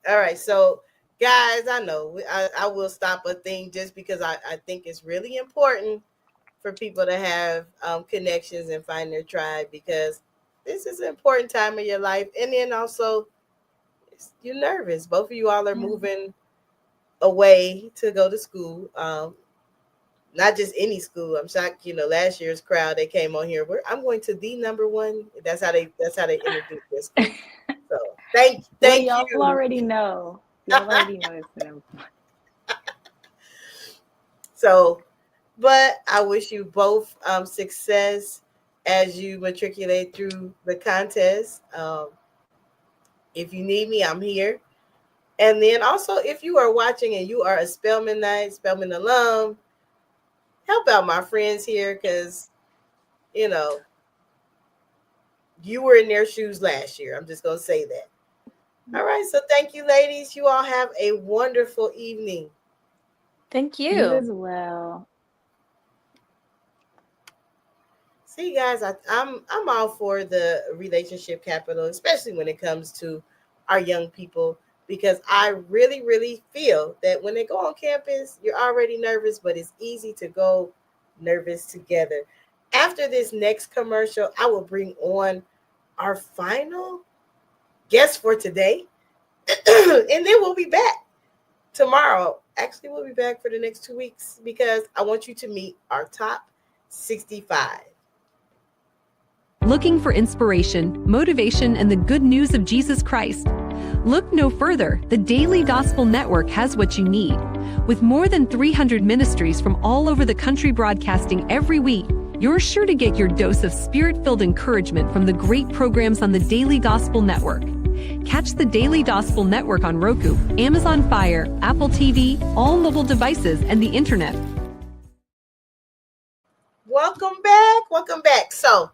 Speaker 2: All right. So guys, I know I will stop a thing just because I think it's really important for people to have connections and find their tribe because this is an important time of your life. And then also, you're nervous. Both of you all are moving away to go to school. Not just any school. I'm shocked, last year's crowd, they came on here. I'm going to the number one. That's how they introduce this school. So thank
Speaker 11: y'all
Speaker 2: you.
Speaker 11: already know. Y'all already know it's the number one.
Speaker 2: So, but I wish you both success as you matriculate through the contest. If you need me, I'm here. And then also, if you are watching and you are a Spelmanite, Spelman alum, help out my friends here because, you were in their shoes last year. I'm just going to say that. All right. So thank you, ladies. You all have a wonderful evening.
Speaker 12: Thank you.
Speaker 11: You as well.
Speaker 2: See, guys, I'm all for the relationship capital, especially when it comes to our young people, because I really, really feel that when they go on campus, you're already nervous, but it's easy to go nervous together. After this next commercial, I will bring on our final guest for today, and then we'll be back tomorrow. Actually, we'll be back for the next 2 weeks because I want you to meet our top 65.
Speaker 13: Looking for inspiration, motivation, and the good news of Jesus Christ? Look no further. The Daily Gospel Network has what you need. With more than 300 ministries from all over the country broadcasting every week, you're sure to get your dose of spirit-filled encouragement from the great programs on the Daily Gospel Network. Catch the Daily Gospel Network on Roku, Amazon Fire, Apple TV, all mobile devices, and the internet.
Speaker 2: Welcome back. Welcome back. So,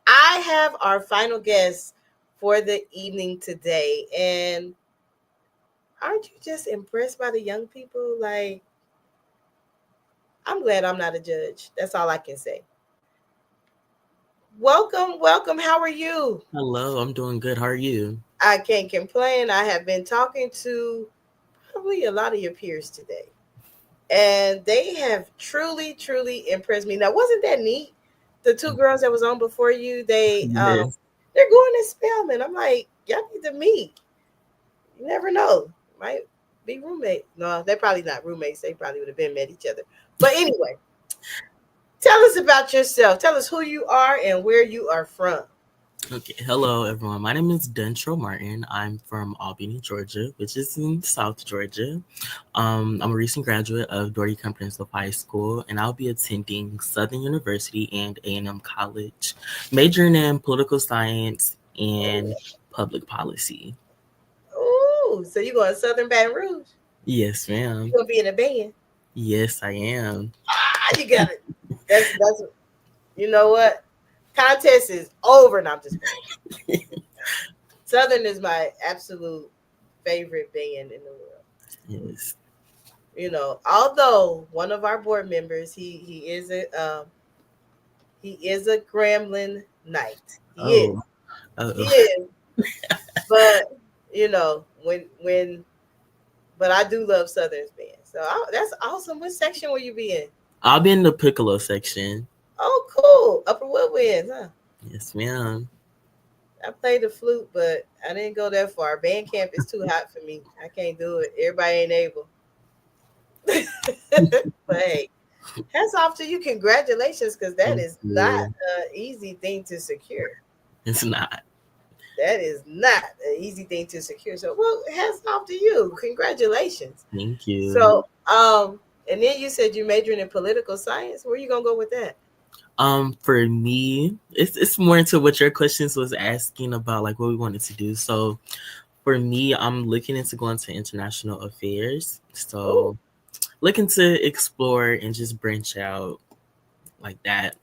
Speaker 2: I have our final guest for the evening today. And aren't you just impressed by the young people? Like, I'm glad I'm not a judge. That's all I can say. Welcome. How are you?
Speaker 14: Hello, I'm doing good. How are you?
Speaker 2: I can't complain. I have been talking to probably a lot of your peers today. And they have truly, truly impressed me. Now, wasn't that neat? The two girls that was on before you, they're going to Spelman. I'm like, y'all need to meet. You never know. Might be roommates. No, they're probably not roommates. They probably would have been met each other. But anyway, tell us about yourself. Tell us who you are and where you are from.
Speaker 14: Okay, hello everyone. My name is Dentro Martin. I'm from Albany, Georgia, which is in South Georgia. I'm a recent graduate of Doherty Comprehensive High School, and I'll be attending Southern University and A&M College, majoring in political science and public policy.
Speaker 2: Ooh, Ooh, so you going to Southern Baton Rouge?
Speaker 14: Yes, ma'am.
Speaker 2: You gonna be in a band?
Speaker 14: Yes, I am.
Speaker 2: You got it. That's you know what? Contest is over. Now I'm just playing. Southern is my absolute favorite band in the world.
Speaker 14: Yes.
Speaker 2: You know, although one of our board members, he is a Gremlin Knight.
Speaker 14: Oh.
Speaker 2: He is. But you know, but I do love Southern's band. So that's awesome. What section will you be in?
Speaker 14: I'll be in the piccolo section.
Speaker 2: Oh, cool. Upper Woodwinds, huh?
Speaker 14: Yes, ma'am.
Speaker 2: I played the flute, but I didn't go that far. Band camp is too hot for me. I can't do it. Everybody ain't able. But hey, hats off to you. Congratulations, because that is not an easy thing to secure.
Speaker 14: It's not.
Speaker 2: That is not an easy thing to secure. So, well, hats off to you. Congratulations.
Speaker 14: Thank you.
Speaker 2: So, and then you said you majoring in political science. Where are you gonna go with that?
Speaker 14: For me, it's more into what your questions was asking about, like what we wanted to do. So, for me, I'm looking into going to international affairs. So, looking to explore and just branch out like that.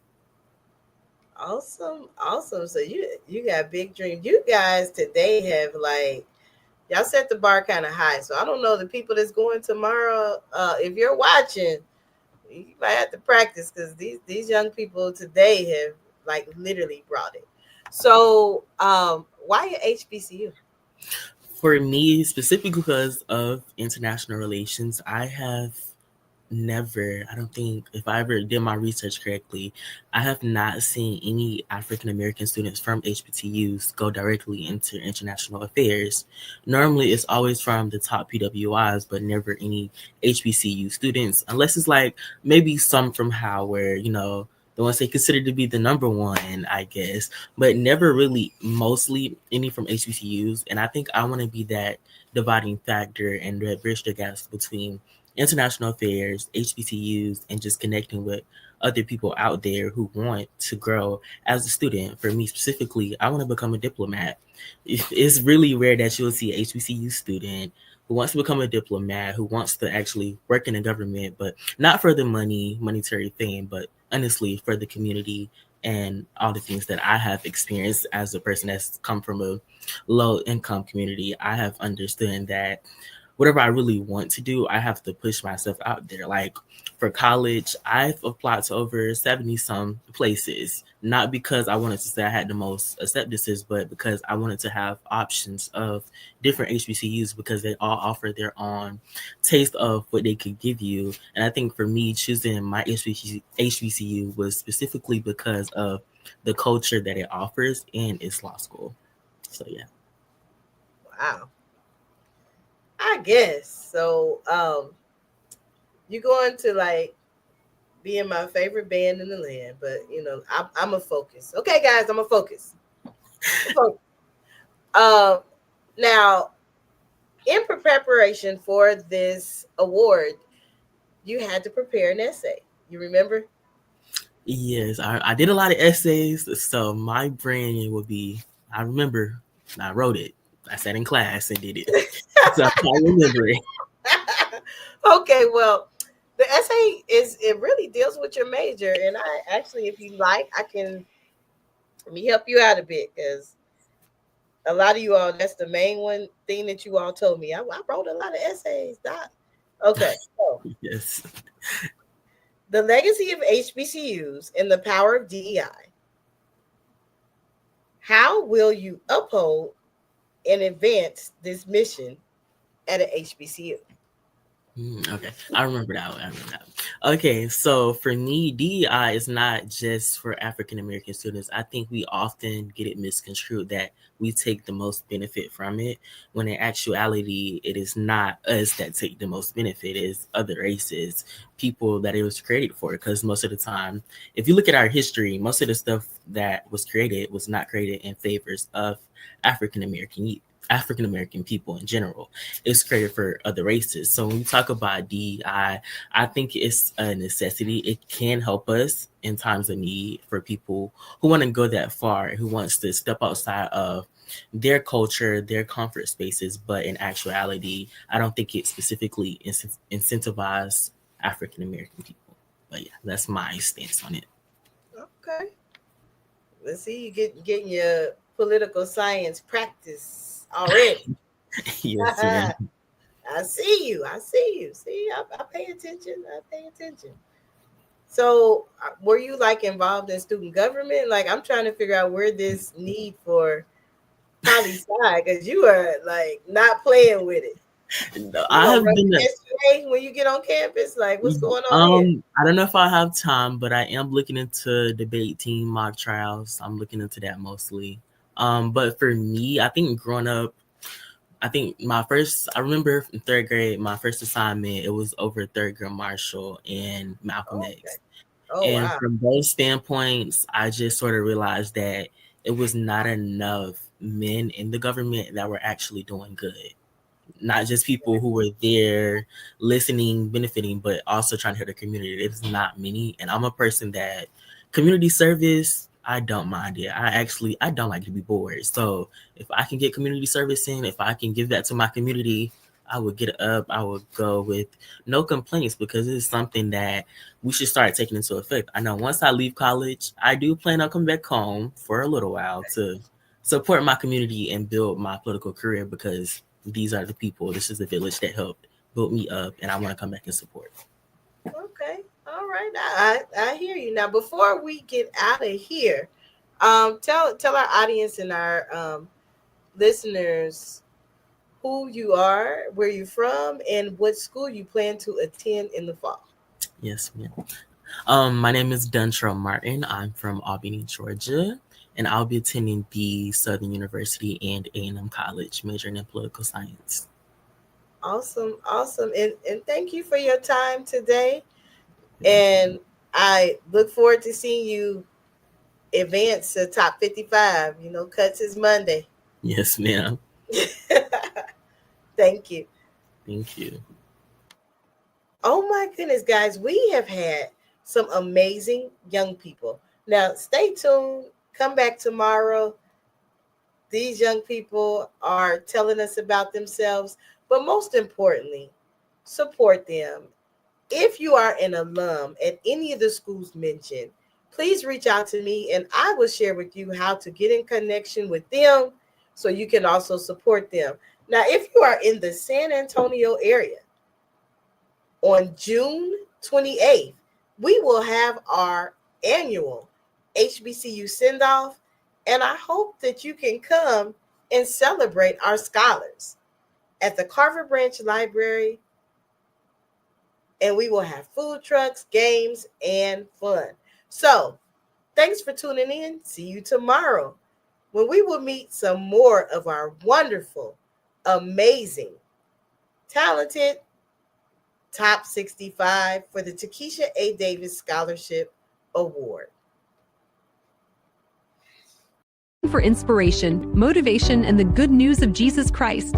Speaker 2: Awesome. So you got big dreams. You guys today have like y'all set the bar kind of high. So I don't know the people that's going tomorrow. If you're watching, you might have to practice because these young people today have like literally brought it. So why at HBCU?
Speaker 14: For me, specifically because of international relations, I have never, I don't think, if I ever did my research correctly, I have not seen any African American students from HBCUs go directly into international affairs. Normally, it's always from the top PWIs, but never any HBCU students, unless it's like maybe some from Howard, the ones they consider to be the number one, I guess, but never really mostly any from HBCUs. And I think I want to be that dividing factor and bridge the gaps between international affairs, HBCUs, and just connecting with other people out there who want to grow as a student. For me specifically, I want to become a diplomat. It's really rare that you'll see an HBCU student who wants to become a diplomat, who wants to actually work in the government, but not for the monetary fame, but honestly for the community and all the things that I have experienced as a person that's come from a low income community. I have understood that whatever I really want to do, I have to push myself out there. Like for college, I've applied to over 70 some places, not because I wanted to say I had the most acceptances, but because I wanted to have options of different HBCUs because they all offer their own taste of what they could give you. And I think for me, choosing my HBCU was specifically because of the culture that it offers and its law school. So yeah.
Speaker 2: Wow. I guess so. You're going to like be in my favorite band in the land, but I'm a focus. Okay, guys, I'm a focus. Now, in preparation for this award, you had to prepare an essay. You remember?
Speaker 14: Yes, I did a lot of essays, so my brain would be. I remember I wrote it. I sat in class and did it. So I remember it.
Speaker 2: Okay, well, the essay it really deals with your major, and I actually, if you like, let me help you out a bit because a lot of you all, that's the main thing that you all told me. I wrote a lot of essays, Doc. Okay, so
Speaker 14: yes,
Speaker 2: the legacy of HBCUs and the power of DEI. How will you uphold and advance this mission at an HBCU?
Speaker 14: Okay, I remember that one. Okay, so for me, DEI is not just for African American students. I think we often get it misconstrued that we take the most benefit from it, when in actuality, it is not us that take the most benefit. It is other races, people that it was created for. Because most of the time, if you look at our history, most of the stuff that was created was not created in favors of African American people in general. It's created for other races. So when we talk about DEI, I think it's a necessity. It can help us in times of need for people who want to go that far, who wants to step outside of their culture, their comfort spaces, but in actuality, I don't think it specifically incentivizes African American people. But yeah, that's my stance on it.
Speaker 2: Okay. Let's see you getting your political science practice already.
Speaker 14: Yes, ma'am.
Speaker 2: I see you. See, I pay attention. So, were you like involved in student government? Like, I'm trying to figure out where this need for poli sci, because you are like not playing with it.
Speaker 14: I have been
Speaker 2: yesterday when you get on campus. Like, what's going on here?
Speaker 14: I don't know if I have time, but I am looking into debate team mock trials. I'm looking into that mostly. But for me, I think growing up, I remember in third grade, my first assignment, it was over Thurgood Marshall and Malcolm X. And
Speaker 2: wow.
Speaker 14: From those standpoints, I just sort of realized that it was not enough men in the government that were actually doing good. Not just people who were there listening, benefiting, but also trying to help the community. It's not many. And I'm a person that community service, I don't mind it. I don't like to be bored. So if I can get community service in, if I can give that to my community, I would get up. I would go with no complaints, because it's something that we should start taking into effect. I know once I leave college, I do plan on coming back home for a little while to support my community and build my political career, because these are the people, this is the village that helped build me up, and I want to come back and support.
Speaker 2: Okay. All right. I hear you. Now, before we get out of here, tell our audience and our listeners who you are, where you're from, and what school you plan to attend in the fall.
Speaker 14: Yes, ma'am. My name is Takisha Martin. I'm from Albany, Georgia, and I'll be attending the Southern University and A&M College, majoring in political science.
Speaker 2: Awesome. And thank you for your time today. And I look forward to seeing you advance to top 55. Cuts is Monday.
Speaker 14: Yes, ma'am.
Speaker 2: Thank you.
Speaker 14: Thank you.
Speaker 2: Oh my goodness, guys, we have had some amazing young people. Now, stay tuned. Come back tomorrow. These young people are telling us about themselves, but most importantly, support them. If you are an alum at any of the schools mentioned, please reach out to me and I will share with you how to get in connection with them so you can also support them. Now, if you are in the San Antonio area, on June 28th, we will have our annual HBCU send-off, and I hope that you can come and celebrate our scholars at the Carver Branch Library, and we will have food trucks, games, and fun. So, thanks for tuning in. See you tomorrow when we will meet some more of our wonderful, amazing, talented top 65 for the Takisha A. Davis Scholarship Award.
Speaker 13: For inspiration, motivation, and the good news of Jesus Christ,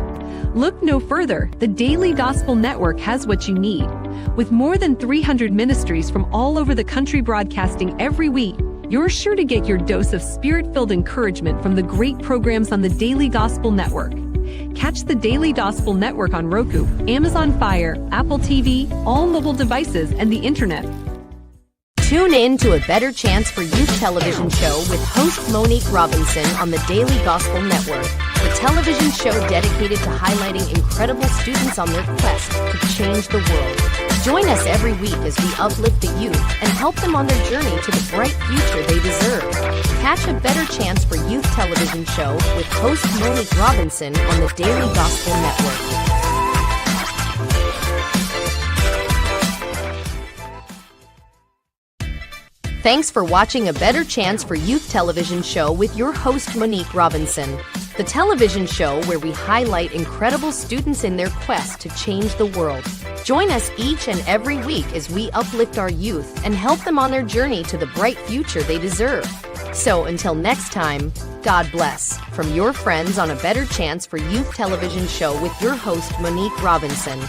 Speaker 13: look no further. The Daily Gospel Network has what you need. With more than 300 ministries from all over the country broadcasting every week, you're sure to get your dose of spirit-filled encouragement from the great programs on the Daily Gospel Network. Catch the Daily Gospel Network on Roku, Amazon Fire, Apple TV, all mobile devices, and the internet.
Speaker 1: Tune in to A Better Chance for Youth television show with host Monique Robinson on the Daily Gospel Network, the television show dedicated to highlighting incredible students on their quest to change the world. Join us every week as we uplift the youth and help them on their journey to the bright future they deserve. Catch A Better Chance for Youth television show with host Monique Robinson on the Daily Gospel Network. Thanks for watching A Better Chance for Youth television show with your host Monique Robinson, the television show where we highlight incredible students in their quest to change the world. Join us each and every week as we uplift our youth and help them on their journey to the bright future they deserve. So until next time, God bless. From your friends on A Better Chance for Youth television show with your host Monique Robinson.